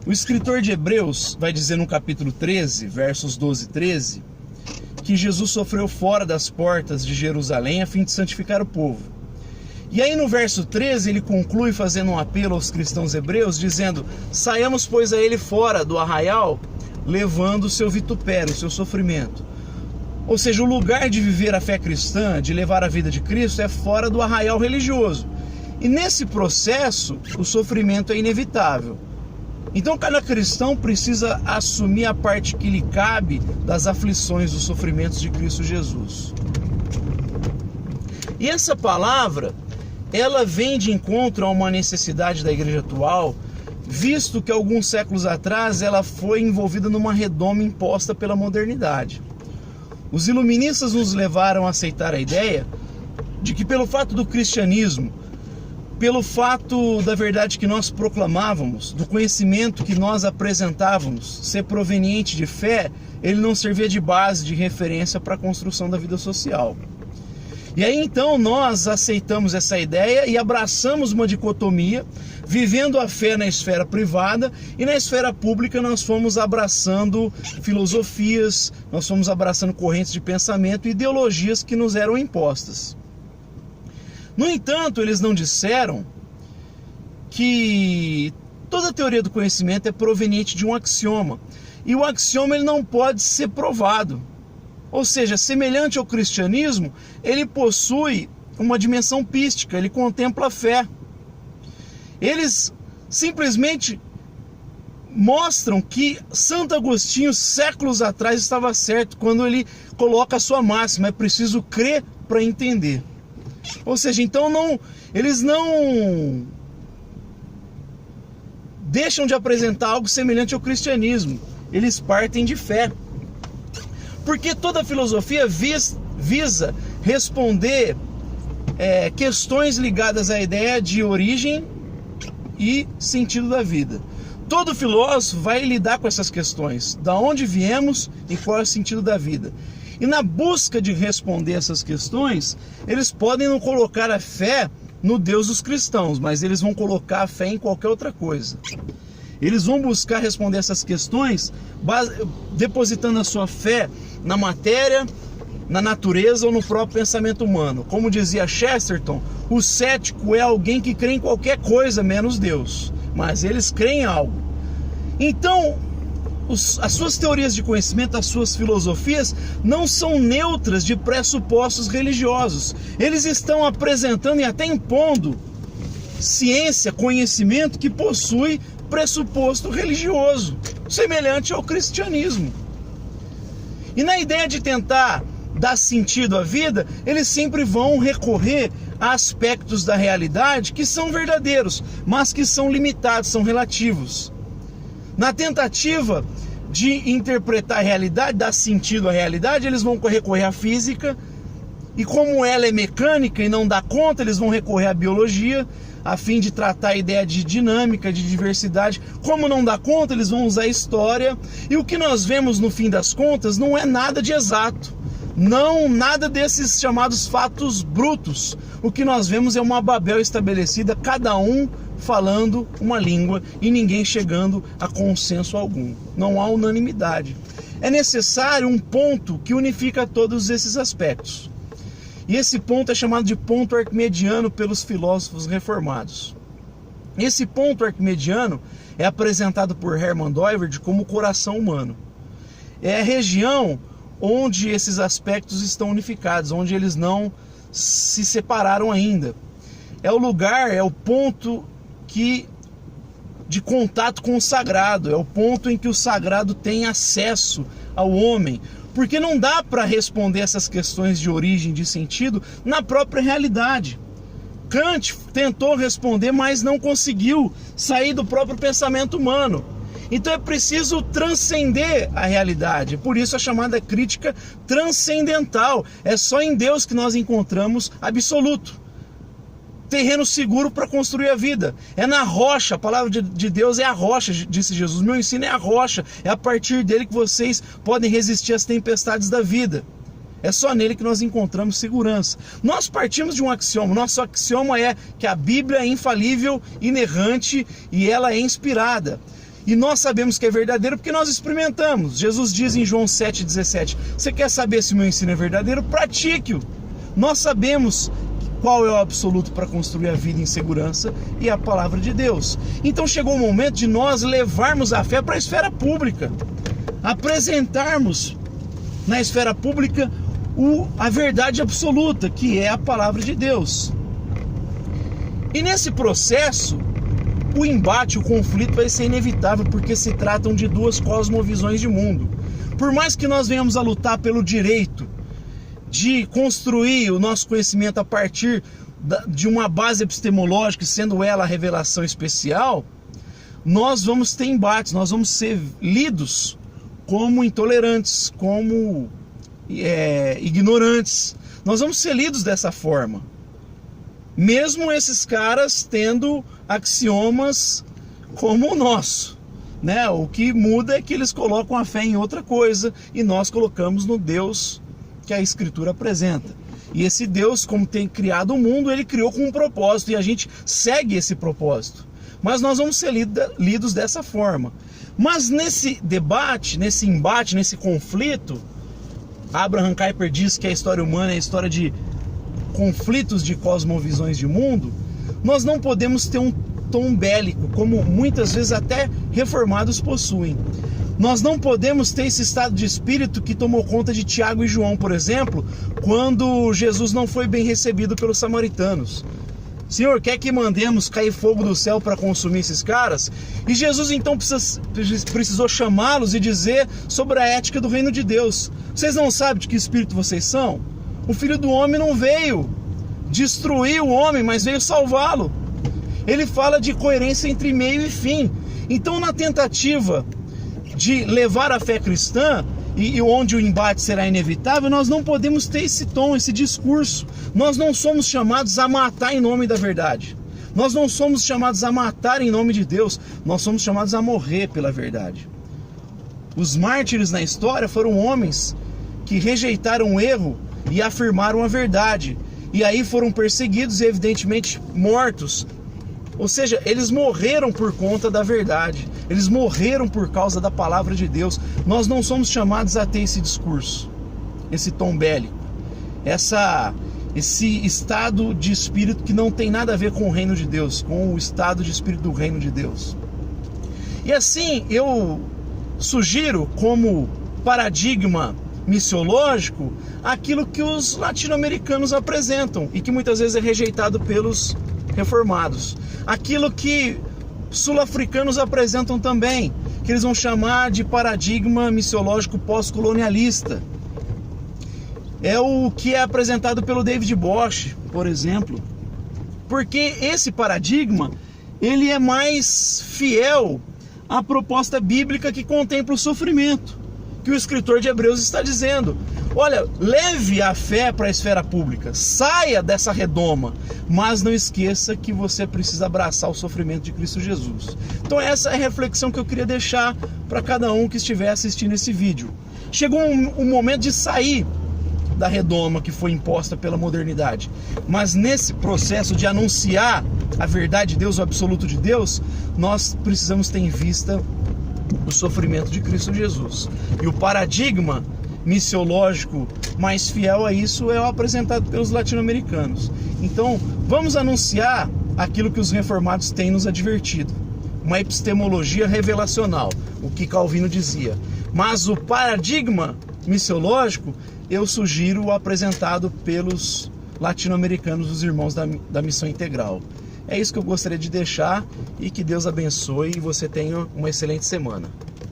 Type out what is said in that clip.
O escritor de Hebreus vai dizer no capítulo 13, versos 12 e 13, que Jesus sofreu fora das portas de Jerusalém a fim de santificar o povo. E aí no verso 13 ele conclui fazendo um apelo aos cristãos hebreus, dizendo: saiamos pois a ele fora do arraial, levando o seu vitupério, o seu sofrimento. Ou seja, o lugar de viver a fé cristã, de levar a vida de Cristo, é fora do arraial religioso. E nesse processo, o sofrimento é inevitável. Então cada cristão precisa assumir a parte que lhe cabe das aflições, dos sofrimentos de Cristo Jesus. E essa palavra, ela vem de encontro a uma necessidade da igreja atual, visto que alguns séculos atrás ela foi envolvida numa redoma imposta pela modernidade. Os iluministas nos levaram a aceitar a ideia de que pelo fato do cristianismo, pelo fato da verdade que nós proclamávamos, do conhecimento que nós apresentávamos ser proveniente de fé, ele não servia de base, de referência para a construção da vida social. E aí então nós aceitamos essa ideia e abraçamos uma dicotomia, vivendo a fé na esfera privada, e na esfera pública nós fomos abraçando filosofias, nós fomos abraçando correntes de pensamento e ideologias que nos eram impostas. No entanto, eles não disseram que toda a teoria do conhecimento é proveniente de um axioma. E o axioma ele não pode ser provado. Ou seja, semelhante ao cristianismo, ele possui uma dimensão pística, ele contempla a fé. Eles simplesmente mostram que Santo Agostinho, séculos atrás, estava certo quando ele coloca a sua máxima: é preciso crer para entender. Ou seja, então eles não deixam de apresentar algo semelhante ao cristianismo. Eles partem de fé. Porque toda filosofia visa responder questões ligadas à ideia de origem e sentido da vida. Todo filósofo vai lidar com essas questões. Da onde viemos e qual é o sentido da vida. E na busca de responder essas questões, eles podem não colocar a fé no Deus dos cristãos, mas eles vão colocar a fé em qualquer outra coisa. Eles vão buscar responder essas questões depositando a sua fé na matéria, na natureza ou no próprio pensamento humano. Como dizia Chesterton, o cético é alguém que crê em qualquer coisa menos Deus, mas eles creem em algo. Então, as suas teorias de conhecimento, as suas filosofias não são neutras de pressupostos religiosos. Eles estão apresentando e até impondo ciência, conhecimento que possui pressuposto religioso, semelhante ao cristianismo. E na ideia de tentar dar sentido à vida, eles sempre vão recorrer a aspectos da realidade que são verdadeiros, mas que são limitados, são relativos. Na tentativa de interpretar a realidade, dar sentido à realidade, eles vão recorrer à física, e como ela é mecânica e não dá conta, eles vão recorrer à biologia, a fim de tratar a ideia de dinâmica, de diversidade. Como não dá conta, eles vão usar a história, e o que nós vemos no fim das contas não é nada de exato, não nada desses chamados fatos brutos. O que nós vemos é uma Babel estabelecida, cada um falando uma língua e ninguém chegando a consenso algum. Não há unanimidade. É necessário um ponto que unifica todos esses aspectos. E esse ponto é chamado de ponto arquimediano pelos filósofos reformados. Esse ponto arquimediano é apresentado por Hermann Doivert como o coração humano. É a região onde esses aspectos estão unificados, onde eles não se separaram ainda. É o lugar, é o ponto de contato com o sagrado, é o ponto em que o sagrado tem acesso ao homem, porque não dá para responder essas questões de origem, de sentido, na própria realidade. Kant tentou responder, mas não conseguiu sair do próprio pensamento humano. Então é preciso transcender a realidade, por isso a chamada crítica transcendental. É só em Deus que nós encontramos absoluto, terreno seguro para construir a vida. É na rocha, a palavra de Deus é a rocha, disse Jesus. Meu ensino é a rocha, é a partir dele que vocês podem resistir às tempestades da vida. É só nele que nós encontramos segurança. Nós partimos de um axioma. Nosso axioma é que a Bíblia é infalível, inerrante e ela é inspirada. E nós sabemos que é verdadeiro porque nós experimentamos. Jesus diz em João 7,17: você quer saber se o meu ensino é verdadeiro? Pratique-o. Nós sabemos qual é o absoluto para construir a vida em segurança, e a palavra de Deus. Então chegou o momento de nós levarmos a fé para a esfera pública, apresentarmos na esfera pública a verdade absoluta, que é a palavra de Deus. E nesse processo, o embate, o conflito vai ser inevitável, porque se tratam de duas cosmovisões de mundo. Por mais que nós venhamos a lutar pelo direito de construir o nosso conhecimento a partir de uma base epistemológica, sendo ela a revelação especial, nós vamos ter embates, nós vamos ser lidos como intolerantes, como ignorantes. Nós vamos ser lidos dessa forma. Mesmo esses caras tendo axiomas como o nosso, né? O que muda é que eles colocam a fé em outra coisa e nós colocamos no Deus que a Escritura apresenta. E esse Deus, como tem criado o mundo, ele criou com um propósito e a gente segue esse propósito. Mas nós vamos ser lidos dessa forma. Mas nesse debate, nesse embate, nesse conflito, Abraham Kuyper diz que a história humana é a história de conflitos de cosmovisões de mundo. Nós não podemos ter um tom bélico, como muitas vezes até reformados possuem. Nós não podemos ter esse estado de espírito que tomou conta de Tiago e João, por exemplo, quando Jesus não foi bem recebido pelos samaritanos. Senhor, quer que mandemos cair fogo do céu para consumir esses caras? E Jesus então precisou chamá-los e dizer sobre a ética do reino de Deus. Vocês não sabem de que espírito vocês são? O Filho do Homem não veio destruir o homem, mas veio salvá-lo. Ele fala de coerência entre meio e fim. Então, na tentativa de levar a fé cristã, e onde o embate será inevitável, nós não podemos ter esse tom, esse discurso. Nós não somos chamados a matar em nome da verdade. Nós não somos chamados a matar em nome de Deus. Nós somos chamados a morrer pela verdade. Os mártires na história foram homens que rejeitaram o erro e afirmaram a verdade. E aí foram perseguidos e evidentemente mortos. Ou seja, eles morreram por conta da verdade. Eles morreram por causa da palavra de Deus. Nós não somos chamados a ter esse discurso, esse tom bélico, esse estado de espírito que não tem nada a ver com o reino de Deus, com o estado de espírito do reino de Deus. E assim, eu sugiro como paradigma missiológico aquilo que os latino-americanos apresentam e que muitas vezes é rejeitado pelos reformados. Aquilo que sul-africanos apresentam também, que eles vão chamar de paradigma missiológico pós-colonialista. É o que é apresentado pelo David Bosch, por exemplo. Porque esse paradigma, ele é mais fiel à proposta bíblica que contempla o sofrimento, que o escritor de Hebreus está dizendo. Olha, leve a fé para a esfera pública, saia dessa redoma, mas não esqueça que você precisa abraçar o sofrimento de Cristo Jesus. Então essa é a reflexão que eu queria deixar para cada um que estiver assistindo esse vídeo. Chegou um momento de sair da redoma que foi imposta pela modernidade, mas nesse processo de anunciar a verdade de Deus, o absoluto de Deus, nós precisamos ter em vista o sofrimento de Cristo Jesus. E o paradigma missiológico mais fiel a isso é o apresentado pelos latino-americanos. Então, vamos anunciar aquilo que os reformados têm nos advertido. Uma epistemologia revelacional, o que Calvino dizia. Mas o paradigma missiológico, eu sugiro o apresentado pelos latino-americanos, os irmãos da Missão Integral. É isso que eu gostaria de deixar e que Deus abençoe e você tenha uma excelente semana.